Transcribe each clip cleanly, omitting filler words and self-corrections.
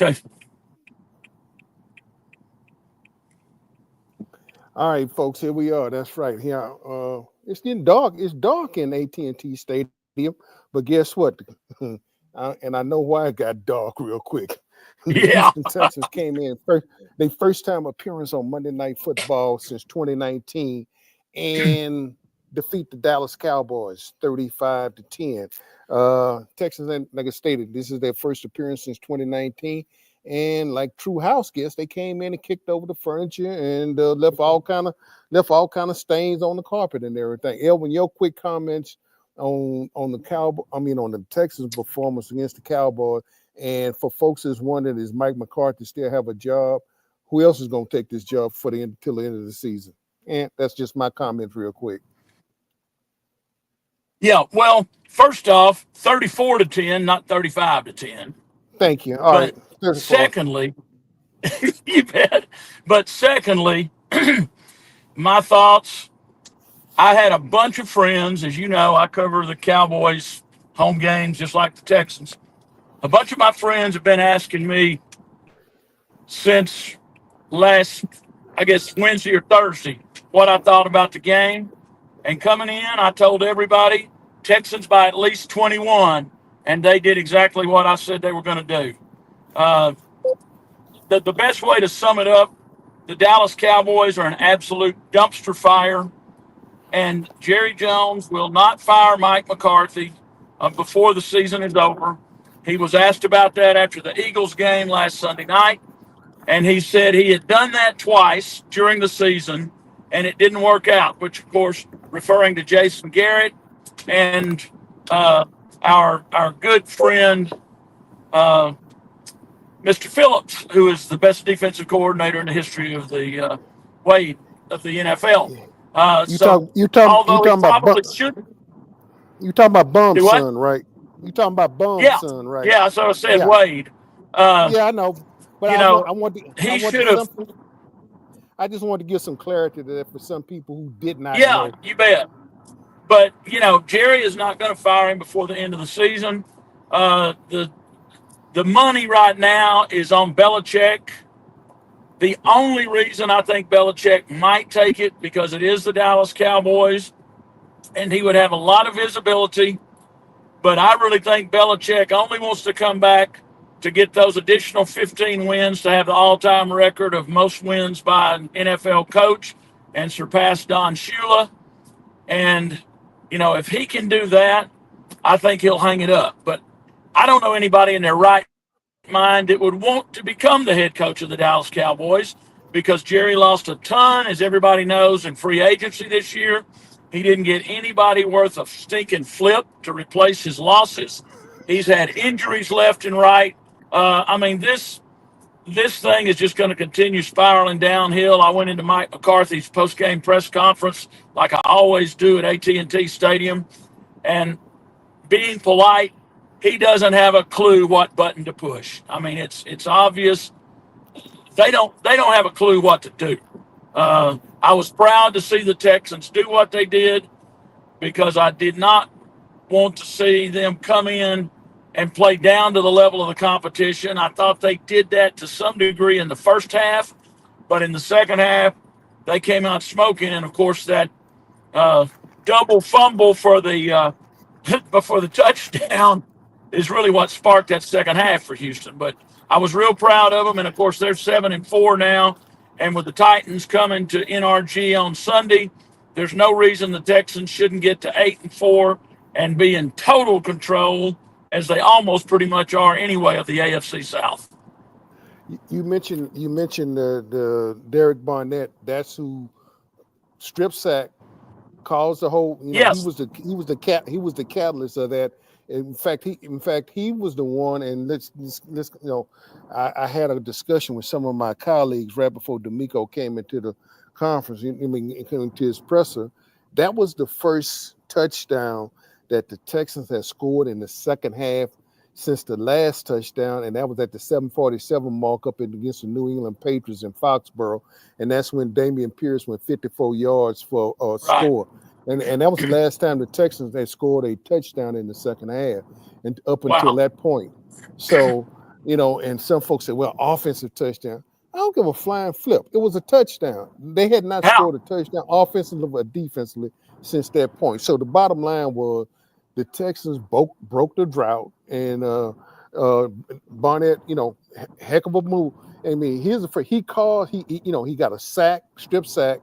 Okay. All right, folks, here we are. That's right. Here, it's getting dark. It's dark in AT&T Stadium, but guess what? And I know why it got dark real quick. The Yeah. Houston Texans came in first. They first time appearance on Monday Night Football since 2019, and defeat the Dallas Cowboys 35-10. Texans, like I stated, this is their first appearance since 2019. And like true house guests, they came in and kicked over the furniture and left all kind of stains on the carpet and everything. Elvin, your quick comments on the on the Texans performance against the Cowboys, and for folks that's wondering, is Mike McCarthy still have a job? Who else is going to take this job for the end till the end of the season? And that's just my comment, real quick. Yeah. Well, first off, 34-10, not 35-10. Thank you. All But right, 34. secondly, you bet. But secondly, my thoughts. I had a bunch of friends, as you know, I cover the Cowboys home games just like the Texans. A bunch of my friends have been asking me since last, I guess, Wednesday or Thursday, what I thought about the game. And coming in, I told everybody Texans by at least 21, and they did exactly what I said they were going to do. Uh, the best way to sum it up, the Dallas Cowboys are an absolute dumpster fire, and Jerry Jones will not fire Mike McCarthy before the season is over. He was asked about that after the Eagles game last Sunday night, and he said he had done that twice during the season, and it didn't work out, which, of course, referring to Jason Garrett and our good friend, uh, Mr. Phillips, who is the best defensive coordinator in the history of the Wade of the NFL. You So talk you talk you although he talking about probably should you talking about do Bum's what? son, right? You talking about Bum's Yeah, son, right? yeah. So I said Yeah, Wade. Uh, yeah, I know. But you I want know, I want I he want should have. something. I just want to give some clarity to that for some people who did not Yeah, know. you bet. But Jerry is not going to fire him before the end of the season. The money right now is on Belichick. The only reason I think Belichick might take it because it is the Dallas Cowboys, and he would have a lot of visibility. But I really think Belichick only wants to come back to get those additional 15 wins to have the all-time record of most wins by an NFL coach and surpass Don Shula. And, if he can do that, I think he'll hang it up. But I don't know anybody in their right mind that would want to become the head coach of the Dallas Cowboys because Jerry lost a ton, as everybody knows, in free agency this year. He didn't get anybody worth a stinking flip to replace his losses. He's had injuries left and right. This thing is just going to continue spiraling downhill. I went into Mike McCarthy's post-game press conference like I always do at AT&T Stadium, and being polite, he doesn't have a clue what button to push. I mean, it's obvious they don't have a clue what to do. I was proud to see the Texans do what they did because I did not want to see them come in and play down to the level of the competition. I thought they did that to some degree in the first half, but in the second half, they came out smoking. And of course, that uh, double fumble for the before the touchdown is really what sparked that second half for Houston. But I was real proud of them, and of course, they're 7-4 now. And with the Titans coming to NRG on Sunday, there's no reason the Texans shouldn't get to 8-4 and be in total control, as they almost pretty much are anyway, of the AFC South. You mentioned the Derek Barnett. That's who strip sack caused the whole. He Yes, was the catalyst of that. In fact, he was the one. And let's I had a discussion with some of my colleagues right before D'Amico came into the conference. Came into his presser. That was the first touchdown that the Texans had scored in the second half since the last touchdown, and that was at the 7:47 mark up against the New England Patriots in Foxborough, and that's when Damian Pierce went 54 yards for a right. score, and that was the last time the Texans had scored a touchdown in the second half, and up until Wow. that point. So And some folks say, well, offensive touchdown. I don't give a flying flip. It was a touchdown. They had not How? scored a touchdown offensively or defensively since that point. So the bottom line was the Texans broke the drought, and uh, Barnett, heck of a move. I mean, he called, he got a sack, strip sack,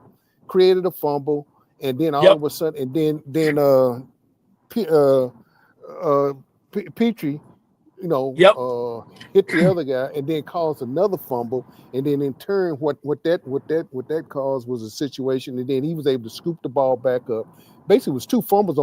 created a fumble, and then all Yep. of a sudden, and then P, Petrie, Yep. hit the other guy and then caused another fumble, and then in turn, what that caused was a situation, and then he was able to scoop the ball back up. Basically, it was two fumbles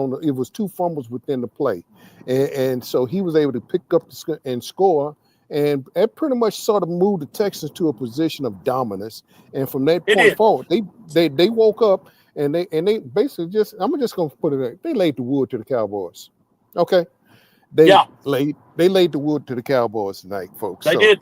within the play, and so he was able to pick up and score, and that pretty much sort of moved the Texans to a position of dominance. And from that It point did. forward, they woke up and they basically just gonna put it there. They laid the wood to the Cowboys. Okay. They Yeah, laid the wood to the Cowboys tonight, folks. they So did.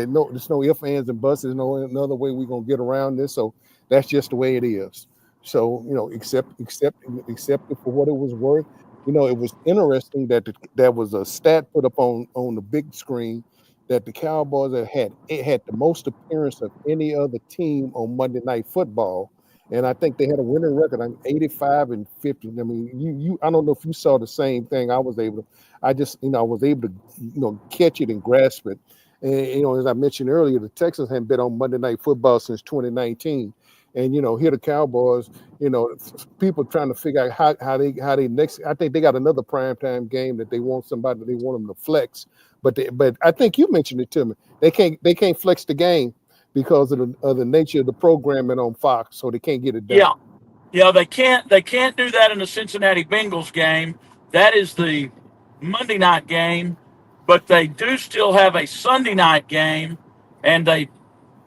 no, there's no ifs, ands, and buts. There's no another way we're gonna get around this. So that's just the way it is. So accept it for what it was worth. It was interesting that there was a stat put up on the big screen that the Cowboys had the most appearance of any other team on Monday Night Football. And I think they had a winning record on 85 and 50. I mean, I don't know if you saw the same thing. I was able to, catch it and grasp it. And, as I mentioned earlier, the Texans hadn't been on Monday Night Football since 2019. And, here the Cowboys, people trying to figure out how they next. I think they got another primetime game that they want them to flex. But I think you mentioned it to me. They can't flex the game because of the nature of the programming on Fox, so they can't get it Yeah. done. Yeah, they can't do that in the Cincinnati Bengals game. That is the Monday night game, but they do still have a Sunday night game, and they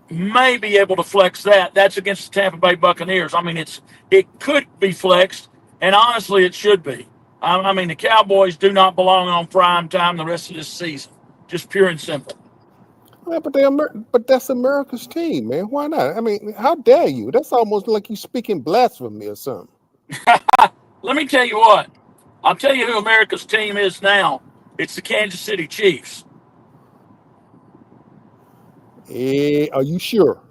may be able to flex that. That's against the Tampa Bay Buccaneers. I mean, it could be flexed, and honestly, it should be. I mean, the Cowboys do not belong on prime time the rest of this season. Just pure and simple. Yeah, but that's America's team, man. Why not? I mean, how dare you? That's almost like you speaking blasphemy or something. Let me tell you what. I'll tell you who America's team is now. It's the Kansas City Chiefs. Are you sure?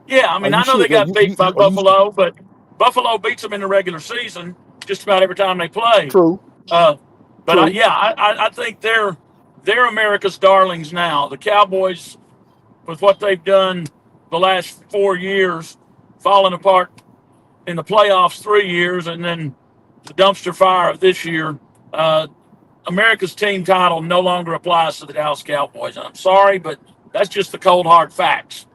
Yeah, I Are mean, you I know sure? they got beat by Are you Buffalo, but Buffalo beats them in the regular season just about every time they play. true? Uh, but True. I think they're America's darlings now. The Cowboys, with what they've done the last 4 years, falling apart in the playoffs 3 years, and then the dumpster fire of this year. Uh, America's team title no longer applies to the Dallas Cowboys. I'm sorry, but that's just the cold hard facts.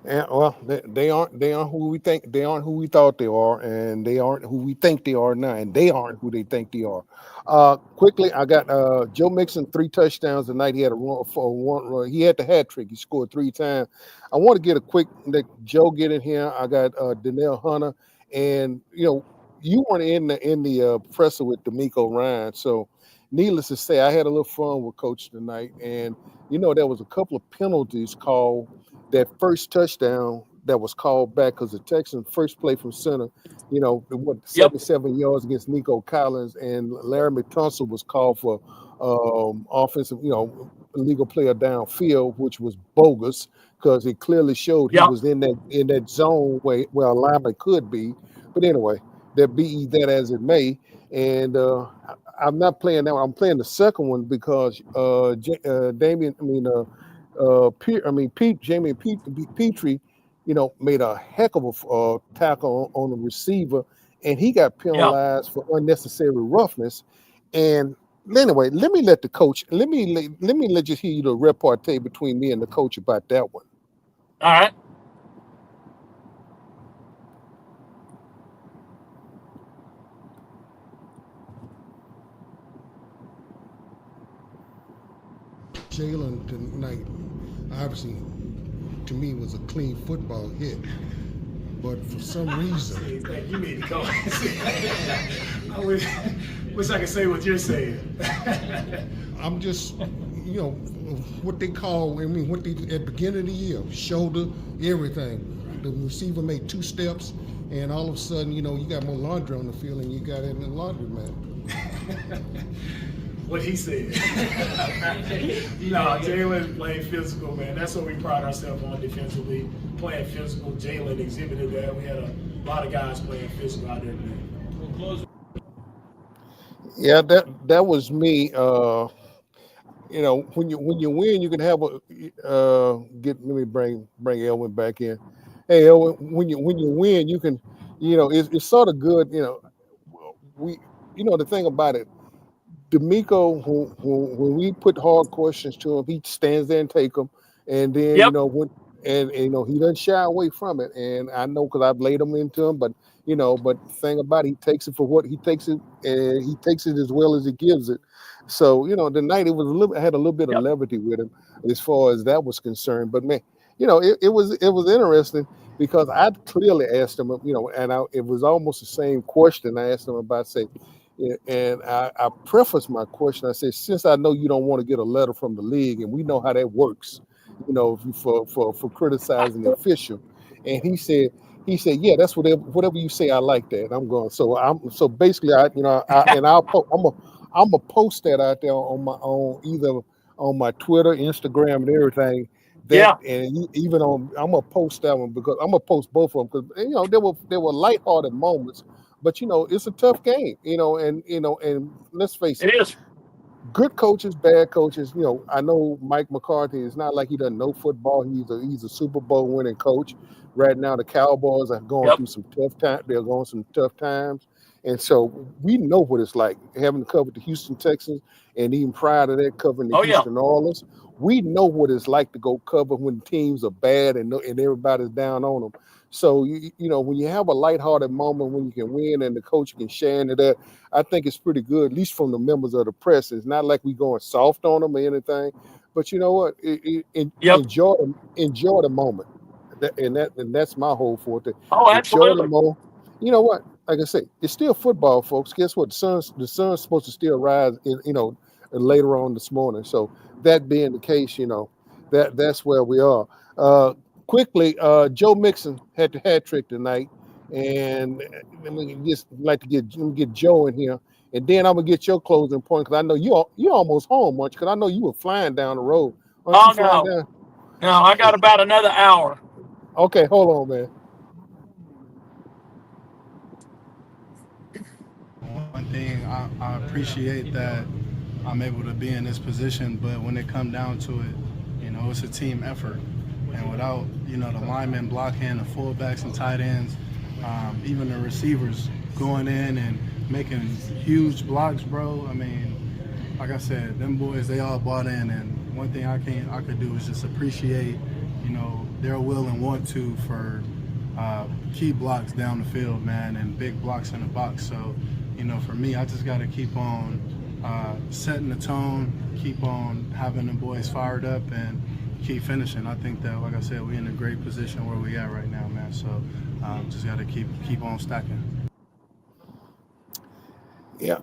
And well, they aren't who we think they aren't who we thought they are, and they aren't who we think they are now, and they aren't who they think they are. Quickly, I got Joe Mixon 3 touchdowns tonight. He had a run for one run. He had the hat trick. He scored 3 times. I want to get a quick let Joe get in here. I got Danielle Hunter, and you weren't in the presser with D'Amico Ryan, so needless to say, I had a little fun with Coach tonight, and there was a couple of penalties called that first touchdown that was called back because the Texans first play from center, Yep, 77 yards against Nico Collins, and Larry Tunsil was called for offensive, illegal player downfield, which was bogus because it clearly showed he yep. was in that zone where a lineman could be. But anyway, that be that as it may, and I'm not playing that one. I'm playing the second one because Damian, Jamie Petrie, made a heck of a tackle on the receiver, and he got Yeah. penalized for unnecessary roughness. And anyway, let me just hear you the repartee between me and the coach about that one. All right. Jalen tonight, obviously, to me, was a clean football hit. But for some reason, You made the call. I wish I could say what you're saying. I'm just, what they call, what they at the beginning of the year, shoulder, everything. The receiver made 2 steps, and all of a sudden, you got more laundry on the field, and you got it in the laundry mat. what he said. No, Jalen played physical, man. That's what we pride ourselves on defensively, playing physical. Jalen exhibited that. We had a lot of guys playing physical out there today. Yeah, that was me. When you win, you can have a get. Let me bring Elwin back in. Hey, Elwin, when you win, you can, it's sort of good. We, the thing about it, D'Amico, when we put hard questions to him, he stands there and take them, and then Yep. he doesn't shy away from it. And I know because I've laid them into him, but the thing about it, he takes it for what he takes it, and he takes it as well as he gives it. So tonight it was had a little bit of Yep. levity with him as far as that was concerned. But man, it was interesting because I clearly asked him, it was almost the same question I asked him about, say. Yeah, and I prefaced my question. I said, since I know you don't want to get a letter from the league, and we know how that works, for criticizing the official, and he said, yeah, that's whatever you say, I like that. I'm going. So basically, I'm gonna post that out there on my own, either on my Twitter, Instagram, and everything. Yeah. Even I'm gonna post that one because I'm gonna post both of them because there were lighthearted moments. But it's a tough game, and let's face it, It is. good coaches, bad coaches. I know Mike McCarthy is not like he doesn't know football. He's a Super Bowl winning coach. Right now, the Cowboys are going Yep. through some tough time. They're going some tough times, and so we know what it's like having covered the Houston Texans, and even prior to that, covering the Oh yeah. Houston Oilers. We know what it's like to go cover when teams are bad and everybody's down on them. So when you have a lighthearted moment when you can win and the coach can share into that, I think it's pretty good, at least from the members of the press. It's not like we going soft on them or anything, but you know what? Yep. Enjoy the moment, and that's my whole forte. Oh, Enjoy the absolutely. moment. You know what? Like I say, it's still football, folks. Guess what? The sun's supposed to still rise, later on this morning. So that being the case, that's where we are. Uh, Quickly, Joe Mixon had the hat trick tonight, and let me just like to get Joe in here, and then I'm gonna get your closing point because I know you're almost home, much because I know you were flying down the road. Aren't you Oh flying no. down? No, I got about another hour. Okay, hold on, man. One thing I appreciate that I'm able to be in this position, but when it come down to it, it's a team effort. And without, the linemen blocking, the fullbacks and tight ends, even the receivers going in and making huge blocks, bro. I mean, like I said, them boys, they all bought in. And one thing I could do is just appreciate, their will and want to for key blocks down the field, man, and big blocks in the box. So, for me, I just got to keep on setting the tone, keep on having the boys fired up, and keep finishing. I think that, like I said, we're in a great position where we at right now, man. So just got to keep on stacking. Yeah,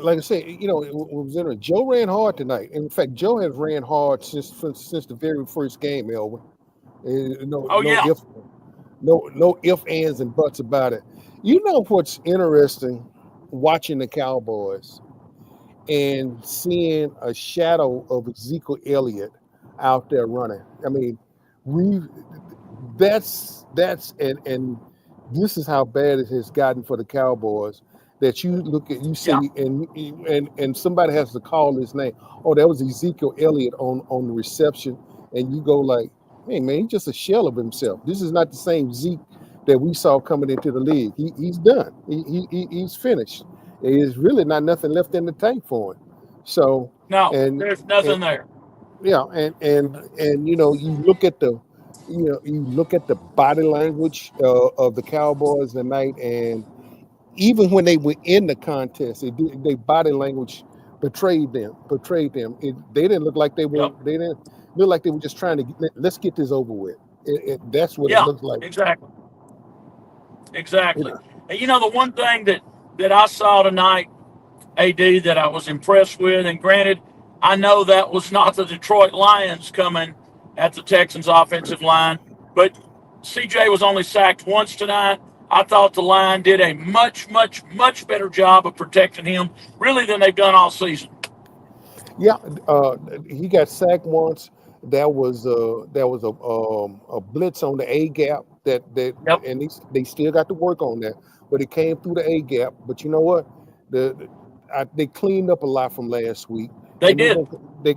like I say, it was interesting. Joe ran hard tonight. In fact, Joe has ran hard since the very first game, Elvin. No, Oh no yeah. if, no ifs, ands, and buts about it. You know what's interesting? Watching the Cowboys and seeing a shadow of Ezekiel Elliott out there running. I mean, we that's and this is how bad it has gotten for the Cowboys. That you Yeah. say and somebody has to call his name. Oh, that was Ezekiel Elliott on the reception, and you go like, hey man, he's just a shell of himself. This is not the same Zeke that we saw coming into the league. He's done. He's finished. There's really not nothing left in the tank for him. So No, and there's and nothing there. yeah, and you look at the body language of the Cowboys tonight, and even when they were in the contest, their body language betrayed them. They didn't look like Yep. they didn't look like they were just trying to let's get this over with. That's what it Yeah. looks like. Exactly. You Exactly. know, And the one thing that I saw tonight, AD, that I was impressed with, and granted, I know that was not the Detroit Lions coming at the Texans offensive line, but CJ was only sacked once tonight. I thought the line did a much, much, much better job of protecting him, really, than they've done all season. Yeah, he got sacked once. That was a blitz on the A gap Yep, and they still got to work on that. But it came through the A gap. But you know what? They cleaned up a lot from last week, they and did. they're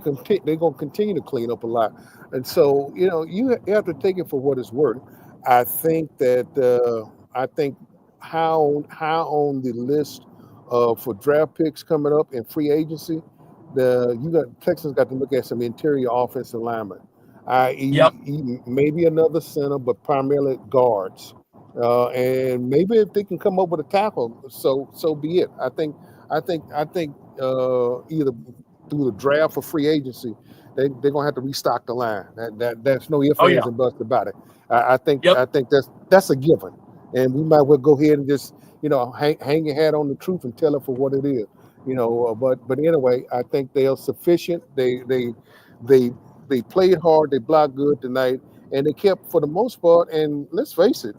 gonna continue to clean up a lot. And so you have to take it for what it's worth. I think that I think how on the list for draft picks coming up in free agency the you got Texans got to look at some interior offensive linemen, Yep. i.e., maybe another center, but primarily guards. And maybe if they can come up with a tackle, so be it. I think either through the draft or free agency, they're gonna have to restock the line. That's no ifs, Oh ands, yeah. and buts about it. I Yep. think that's a given, and we might well go ahead and just hang your hat on the truth and tell it for what it is. But anyway, I think they are sufficient. They they played hard. They blocked good tonight, and they kept for the most part. And let's face it,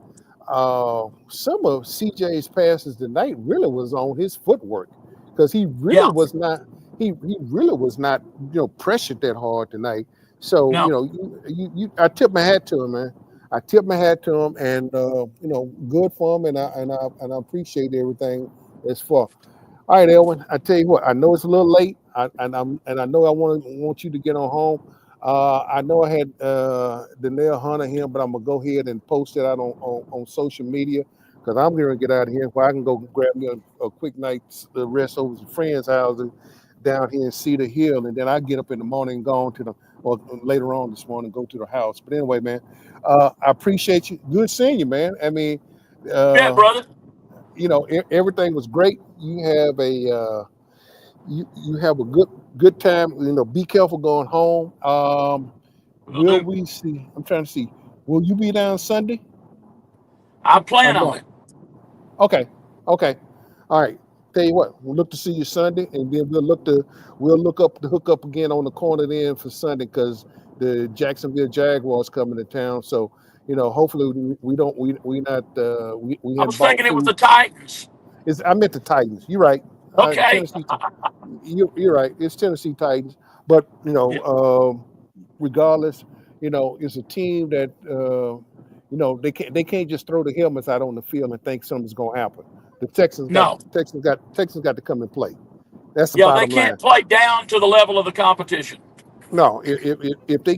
some of CJ's passes tonight really was on his footwork because he really Yeah. was not. He really was not pressured that hard tonight. So No. I tip my hat to him, man. I tip my hat to him, and good for him, and I appreciate everything as far. All right, Elwin. I tell you what. I know it's a little late, and I know I want you to get on home. I know I had the nail hunter here, but I'm gonna go ahead and post it out on social media because I'm going to get out of here. Where I can go grab me a quick night's rest over some friends' houses down here in Cedar Hill, and then I get up in the morning and go on to the or later on this morning go to the house. But anyway, man, I appreciate you. Good seeing you, man. I mean, Yeah, uh, brother. everything was great. You have a good time. Be careful going home. Will Will do. we see? I'm trying to see. Will you be down Sunday I or plan on no? it. Okay, okay, all right. Tell you what, we'll look to see you Sunday, and then we'll look up to hook up again on the corner then for Sunday because the Jacksonville Jaguars coming to town. So hopefully we don't we not we I hadn't was bought thinking it was food. the Titans. I meant the Titans. You're right. Okay. Tennessee. You're right. It's Tennessee Titans, but Yeah. regardless, it's a team that they can't just throw the helmets out on the field and think something's going to happen. The No. Texans got to come and play. That's the Yeah, they bottom can't line. play down to the level of the competition. No, if they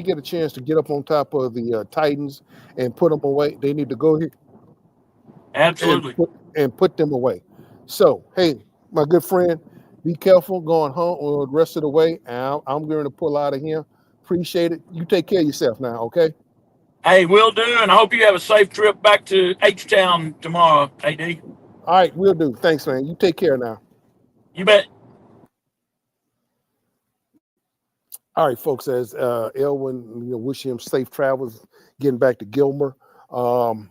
get a chance to get up on top of the Titans and put them away, they need to go here and Absolutely. put them away. So, hey, my good friend, be careful going home or the rest of the way. And I'm going to pull out of here. Appreciate it. You take care of yourself now, okay? Hey, will do, and I hope you have a safe trip back to H Town tomorrow, AD. All right, we'll do. Thanks, man. You take care now. You bet. All right, folks. As Elwin, wish him safe travels getting back to Gilmer. Um,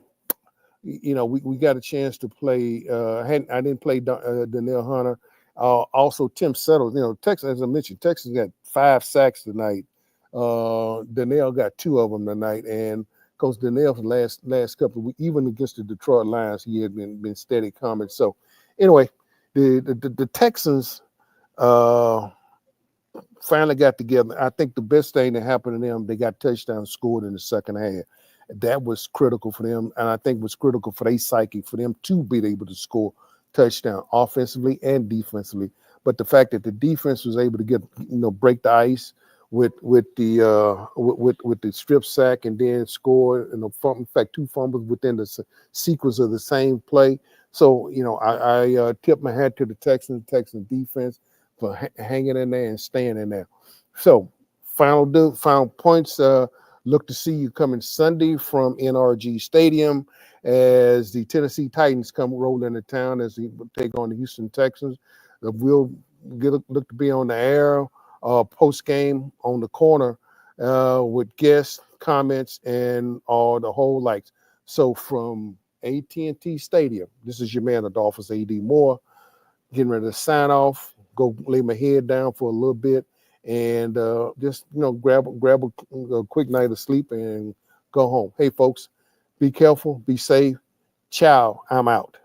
we got a chance to play. I didn't play Danielle Hunter. Also, Tim Settles. Texas, as I mentioned, Texas got 5 sacks tonight. Danielle got 2 of them tonight, and Coach Danielle for the last couple of weeks, even against the Detroit Lions, he had been steady coming. So, anyway, the Texans finally got together. I think the best thing that happened to them, they got touchdowns scored in the second half. That was critical for them, and I think was critical for their psyche, for them to be able to score touchdown offensively and defensively. But the fact that the defense was able to get, break the ice with the strip sack and then score, in fact, 2 fumbles within the sequence of the same play. So, I tip my hat to the Texans defense for hanging in there and staying in there. So, final points. Look to see you coming Sunday from NRG Stadium as the Tennessee Titans come roll into town as they take on the Houston Texans. We'll look to be on the air post game on the corner with guests, comments, and all the whole likes. So from AT&T Stadium, this is your man, Adolphus A.D. Moore, getting ready to sign off. Go lay my head down for a little bit and just grab a quick night of sleep and go home. Hey folks, be careful, be safe. Ciao, I'm out.